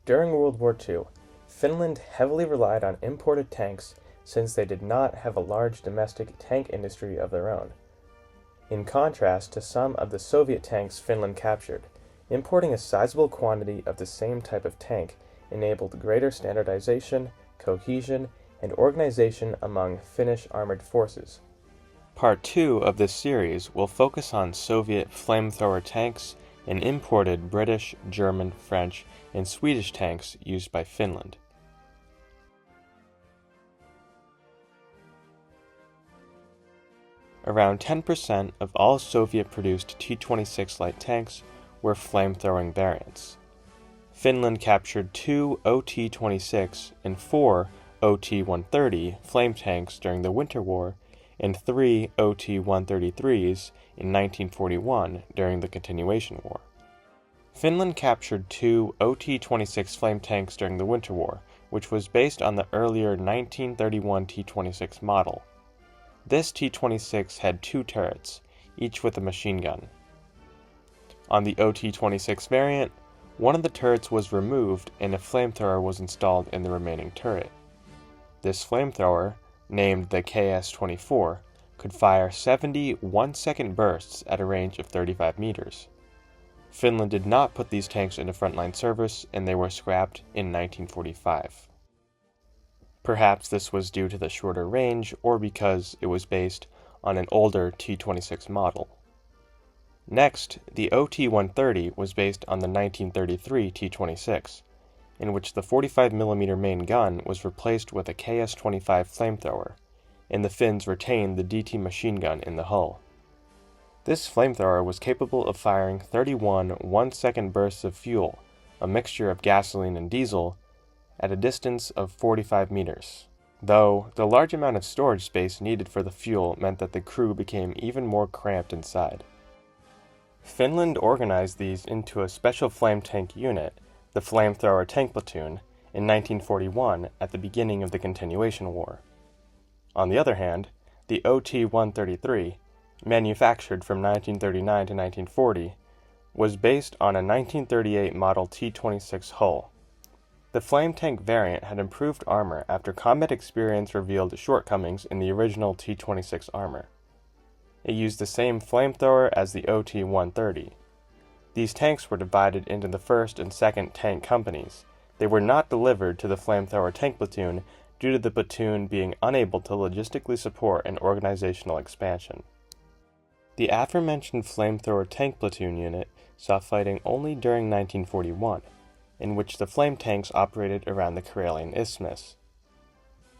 During World War II, Finland heavily relied on imported tanks since they did not have a large domestic tank industry of their own. In contrast to some of the Soviet tanks Finland captured, importing a sizable quantity of the same type of tank enabled greater standardization, cohesion, and organization among Finnish armored forces. Part 2 of this series will focus on Soviet flamethrower tanks and imported British, German, French, and Swedish tanks used by Finland. Around 10% of all Soviet-produced T-26 light tanks were flame-throwing variants. Finland captured 2 OT-26 and 4 OT-130 flame tanks during the Winter War and 3 OT-133s in 1941 during the Continuation War. Finland captured 2 OT-26 flame tanks during the Winter War, which was based on the earlier 1931 T-26 model. This T-26 had 2 turrets, each with a machine gun. On the OT-26 variant, one of the turrets was removed and a flamethrower was installed in the remaining turret. This flamethrower, named the KS-24, could fire 70 one-second bursts at a range of 35 meters. Finland did not put these tanks into frontline service and they were scrapped in 1945. Perhaps this was due to the shorter range or because it was based on an older T-26 model. Next, the OT-130 was based on the 1933 T-26, in which the 45mm main gun was replaced with a KS-25 flamethrower, and the Finns retained the DT machine gun in the hull. This flamethrower was capable of firing 31 one-second bursts of fuel, a mixture of gasoline and diesel, at a distance of 45 meters, though the large amount of storage space needed for the fuel meant that the crew became even more cramped inside. Finland organized these into a special flame tank unit, the Flamethrower Tank Platoon, in 1941 at the beginning of the Continuation War. On the other hand, the OT-133, manufactured from 1939 to 1940, was based on a 1938 model T-26 hull. The flame tank variant had improved armor after combat experience revealed shortcomings in the original T-26 armor. It used the same flamethrower as the OT-130. These tanks were divided into the 1st and 2nd tank companies. They were not delivered to the Flamethrower Tank Platoon due to the platoon being unable to logistically support an organizational expansion. The aforementioned Flamethrower Tank Platoon unit saw fighting only during 1941. In which the flame tanks operated around the Karelian Isthmus.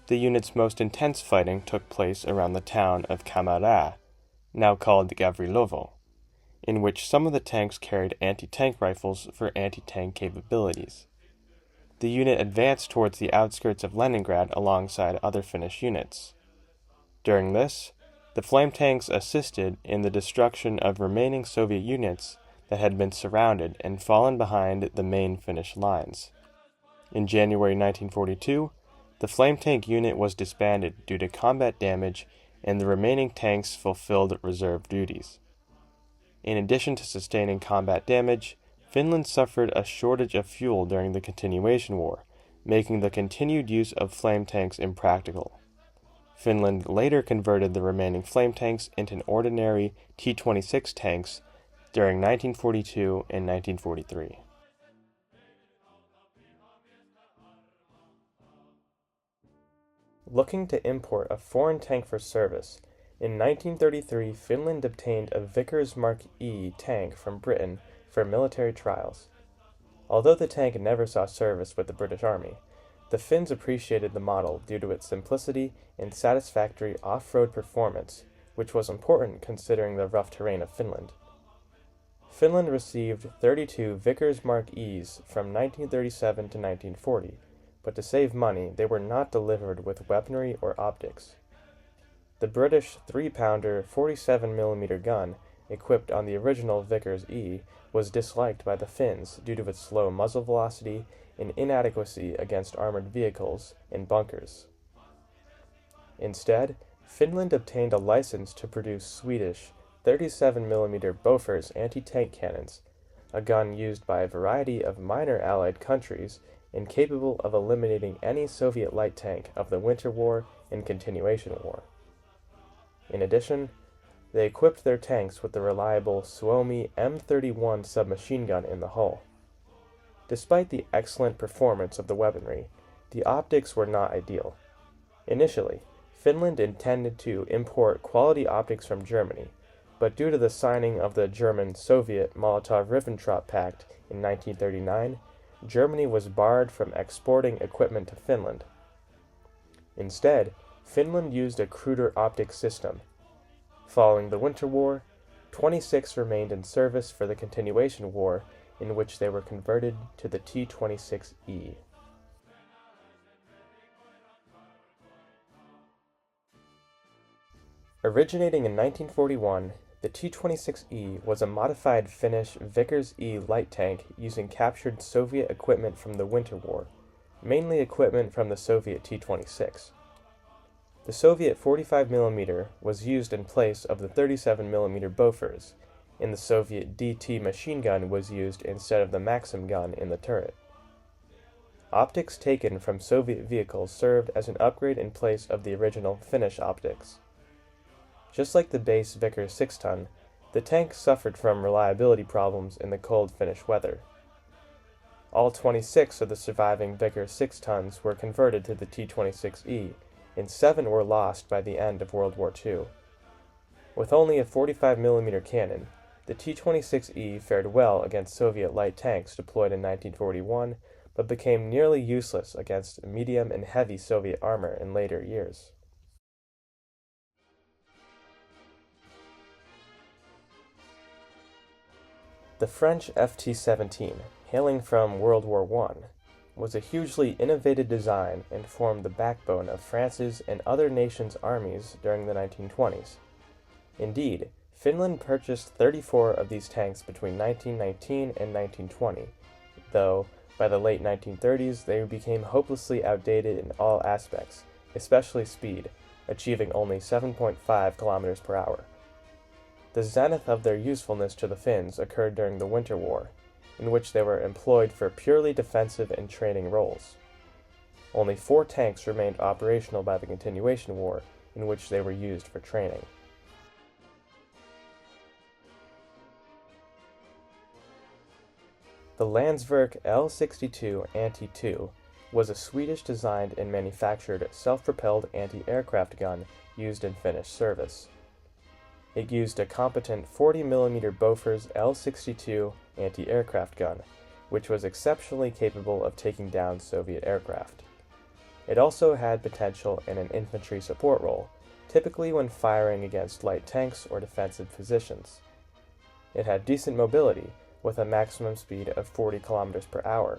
The unit's most intense fighting took place around the town of Kamara, now called Gavrilovo, in which some of the tanks carried anti-tank rifles for anti-tank capabilities. The unit advanced towards the outskirts of Leningrad alongside other Finnish units. During this, the flame tanks assisted in the destruction of remaining Soviet units that had been surrounded and fallen behind the main Finnish lines. In January 1942, the flame tank unit was disbanded due to combat damage and the remaining tanks fulfilled reserve duties. In addition to sustaining combat damage, Finland suffered a shortage of fuel during the Continuation War, making the continued use of flame tanks impractical. Finland later converted the remaining flame tanks into ordinary T-26 tanks during 1942 and 1943. Looking to import a foreign tank for service, in 1933 Finland obtained a Vickers Mark E tank from Britain for military trials. Although the tank never saw service with the British Army, the Finns appreciated the model due to its simplicity and satisfactory off-road performance, which was important considering the rough terrain of Finland. Finland received 32 Vickers Mark E's from 1937 to 1940, but to save money, they were not delivered with weaponry or optics. The British 3-pounder 47mm gun, equipped on the original Vickers E, was disliked by the Finns due to its slow muzzle velocity and inadequacy against armored vehicles and bunkers. Instead, Finland obtained a license to produce Swedish 37mm Bofors anti-tank cannons, a gun used by a variety of minor Allied countries and capable of eliminating any Soviet light tank of the Winter War and Continuation War. In addition, they equipped their tanks with the reliable Suomi M31 submachine gun in the hull. Despite the excellent performance of the weaponry, the optics were not ideal. Initially, Finland intended to import quality optics from Germany, but due to the signing of the German-Soviet Molotov-Ribbentrop Pact in 1939, Germany was barred from exporting equipment to Finland. Instead, Finland used a cruder optics system. Following the Winter War, 26 remained in service for the Continuation War, in which they were converted to the T-26E. Originating in 1941, the T-26E was a modified Finnish Vickers E light tank using captured Soviet equipment from the Winter War, mainly equipment from the Soviet T-26. The Soviet 45mm was used in place of the 37mm Bofors, and the Soviet DT machine gun was used instead of the Maxim gun in the turret. Optics taken from Soviet vehicles served as an upgrade in place of the original Finnish optics. Just like the base Vickers 6-ton, the tank suffered from reliability problems in the cold Finnish weather. All 26 of the surviving Vickers 6-tons were converted to the T-26E, and 7 were lost by the end of World War II. With only a 45mm cannon, the T-26E fared well against Soviet light tanks deployed in 1941, but became nearly useless against medium and heavy Soviet armor in later years. The French FT-17, hailing from World War I, was a hugely innovative design and formed the backbone of France's and other nations' armies during the 1920s. Indeed, Finland purchased 34 of these tanks between 1919 and 1920, though by the late 1930s they became hopelessly outdated in all aspects, especially speed, achieving only 7.5 kilometers per hour. The zenith of their usefulness to the Finns occurred during the Winter War, in which they were employed for purely defensive and training roles. Only 4 tanks remained operational by the Continuation War, in which they were used for training. The Landsverk L62 Anti-2 was a Swedish-designed and manufactured self-propelled anti-aircraft gun used in Finnish service. It used a competent 40mm Bofors L62 anti-aircraft gun, which was exceptionally capable of taking down Soviet aircraft. It also had potential in an infantry support role, typically when firing against light tanks or defensive positions. It had decent mobility, with a maximum speed of 40 kilometers per hour,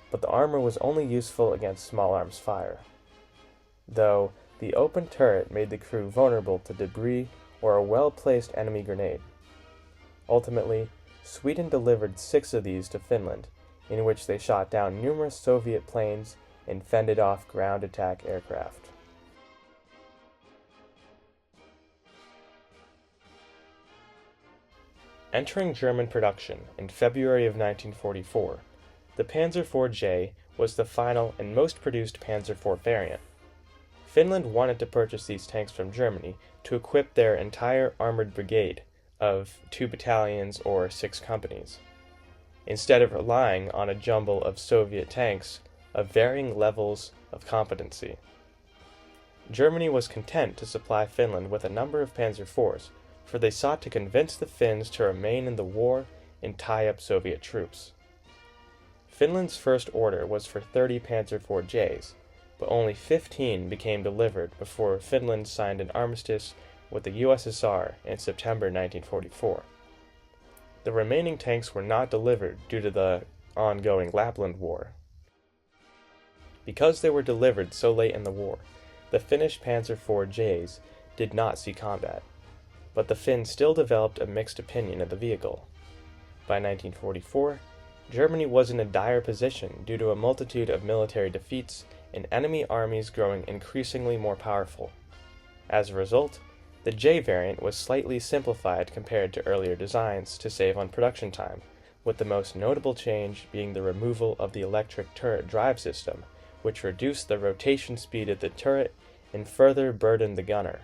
but the armor was only useful against small arms fire. Though, the open turret made the crew vulnerable to debris or a well-placed enemy grenade. Ultimately, Sweden delivered 6 of these to Finland, in which they shot down numerous Soviet planes and fended off ground attack aircraft. Entering German production in February of 1944, the Panzer IV J was the final and most produced Panzer IV variant. Finland wanted to purchase these tanks from Germany to equip their entire armored brigade of 2 battalions or 6 companies, instead of relying on a jumble of Soviet tanks of varying levels of competency. Germany was content to supply Finland with a number of Panzer IVs, for they sought to convince the Finns to remain in the war and tie up Soviet troops. Finland's first order was for 30 Panzer IV Js, but only 15 became delivered before Finland signed an armistice with the USSR in September 1944. The remaining tanks were not delivered due to the ongoing Lapland War. Because they were delivered so late in the war, the Finnish Panzer IV Js did not see combat, but the Finns still developed a mixed opinion of the vehicle. By 1944, Germany was in a dire position due to a multitude of military defeats and enemy armies growing increasingly more powerful. As a result, the J variant was slightly simplified compared to earlier designs to save on production time, with the most notable change being the removal of the electric turret drive system, which reduced the rotation speed of the turret and further burdened the gunner.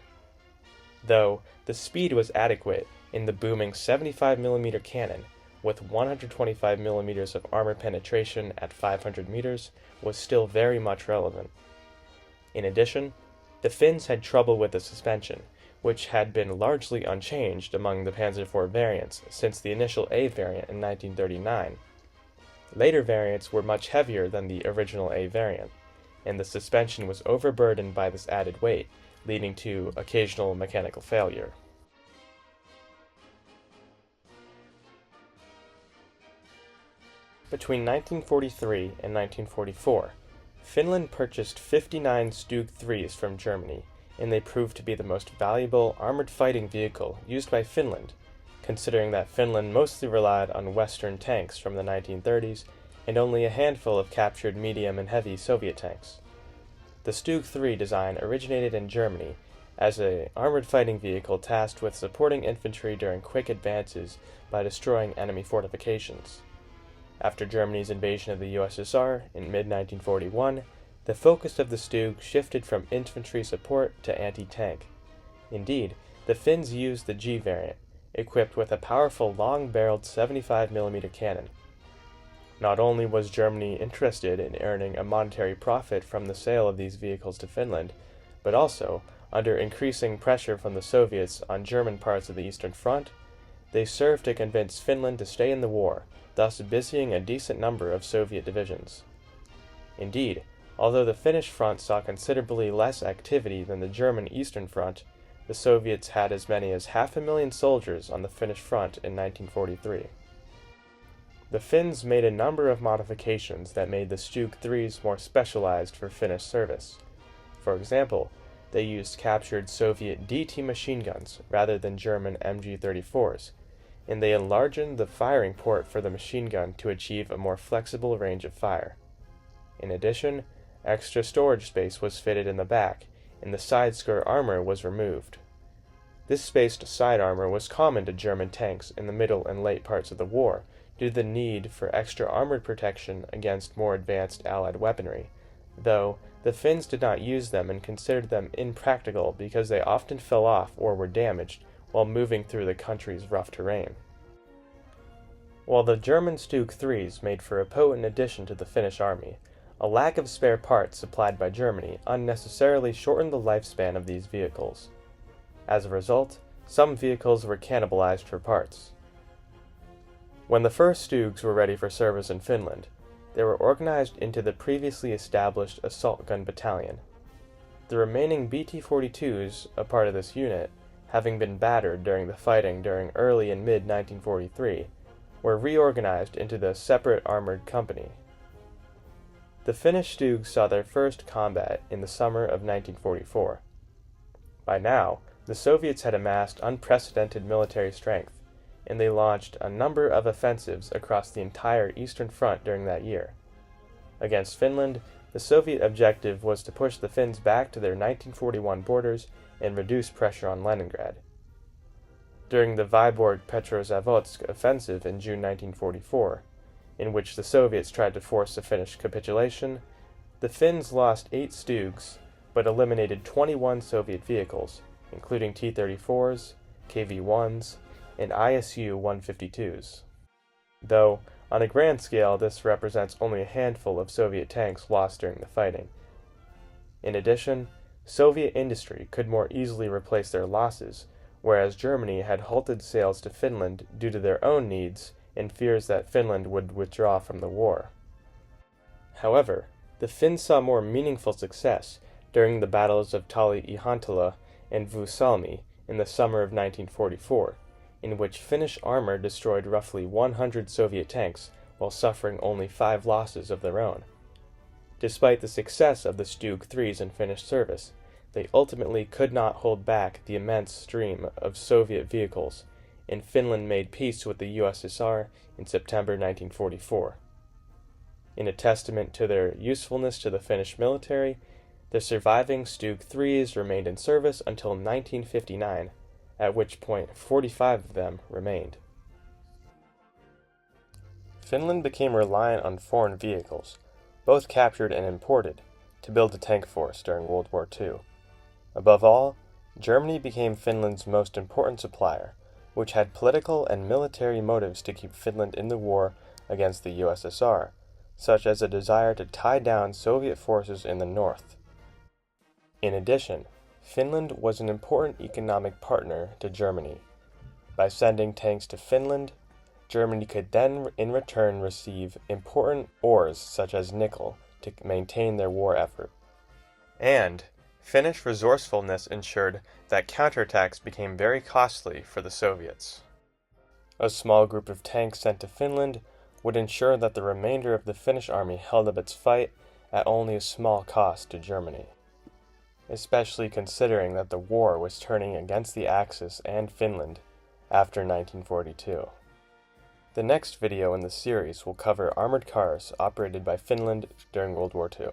Though the speed was adequate in the booming 75mm cannon, with 125mm of armor penetration at 500 meters, was still very much relevant. In addition, the Finns had trouble with the suspension, which had been largely unchanged among the Panzer IV variants since the initial A variant in 1939. Later variants were much heavier than the original A variant, and the suspension was overburdened by this added weight, leading to occasional mechanical failure. Between 1943 and 1944, Finland purchased 59 Stug IIIs from Germany, and they proved to be the most valuable armored fighting vehicle used by Finland, considering that Finland mostly relied on Western tanks from the 1930s and only a handful of captured medium and heavy Soviet tanks. The Stug III design originated in Germany as an armored fighting vehicle tasked with supporting infantry during quick advances by destroying enemy fortifications. After Germany's invasion of the USSR in mid-1941, the focus of the Stug shifted from infantry support to anti-tank. Indeed, the Finns used the G variant, equipped with a powerful long-barreled 75mm cannon. Not only was Germany interested in earning a monetary profit from the sale of these vehicles to Finland, but also, under increasing pressure from the Soviets on German parts of the Eastern Front, they served to convince Finland to stay in the war, thus busying a decent number of Soviet divisions. Indeed, although the Finnish front saw considerably less activity than the German Eastern Front, the Soviets had as many as 500,000 soldiers on the Finnish front in 1943. The Finns made a number of modifications that made the Stug IIIs more specialized for Finnish service. For example, they used captured Soviet DT machine guns rather than German MG-34s, and they enlarged the firing port for the machine gun to achieve a more flexible range of fire. In addition, extra storage space was fitted in the back, and the side skirt armor was removed. This spaced side armor was common to German tanks in the middle and late parts of the war, due to the need for extra armored protection against more advanced Allied weaponry, though the Finns did not use them and considered them impractical because they often fell off or were damaged while moving through the country's rough terrain. While the German Stug IIIs made for a potent addition to the Finnish army, a lack of spare parts supplied by Germany unnecessarily shortened the lifespan of these vehicles. As a result, some vehicles were cannibalized for parts. When the first Stugs were ready for service in Finland, they were organized into the previously established assault gun battalion. The remaining BT-42s, a part of this unit, having been battered during the fighting during early and mid-1943, were reorganized into the separate armored company. The Finnish Stugs saw their first combat in the summer of 1944. By now, the Soviets had amassed unprecedented military strength, and they launched a number of offensives across the entire Eastern Front during that year. Against Finland, the Soviet objective was to push the Finns back to their 1941 borders and reduce pressure on Leningrad. During the Vyborg-Petrozavodsk offensive in June 1944, in which the Soviets tried to force a Finnish capitulation, the Finns lost 8 Stugs, but eliminated 21 Soviet vehicles, including T-34s, KV-1s, and ISU-152s. Though, on a grand scale, this represents only a handful of Soviet tanks lost during the fighting. In addition, Soviet industry could more easily replace their losses, whereas Germany had halted sales to Finland due to their own needs and fears that Finland would withdraw from the war. However, the Finns saw more meaningful success during the battles of Tali-Ihantala and Vuosalmi in the summer of 1944, in which Finnish armor destroyed roughly 100 Soviet tanks while suffering only 5 losses of their own. Despite the success of the Stug IIIs in Finnish service, they ultimately could not hold back the immense stream of Soviet vehicles, and Finland made peace with the USSR in September 1944. In a testament to their usefulness to the Finnish military, the surviving Stug IIIs remained in service until 1959, at which point 45 of them remained. Finland became reliant on foreign vehicles, both captured and imported, to build a tank force during World War II. Above all, Germany became Finland's most important supplier, which had political and military motives to keep Finland in the war against the USSR, such as a desire to tie down Soviet forces in the north. In addition, Finland was an important economic partner to Germany. By sending tanks to Finland, Germany could then in return receive important ores such as nickel to maintain their war effort. And Finnish resourcefulness ensured that counterattacks became very costly for the Soviets. A small group of tanks sent to Finland would ensure that the remainder of the Finnish army held up its fight at only a small cost to Germany, especially considering that the war was turning against the Axis and Finland after 1942. The next video in the series will cover armored cars operated by Finland during World War II.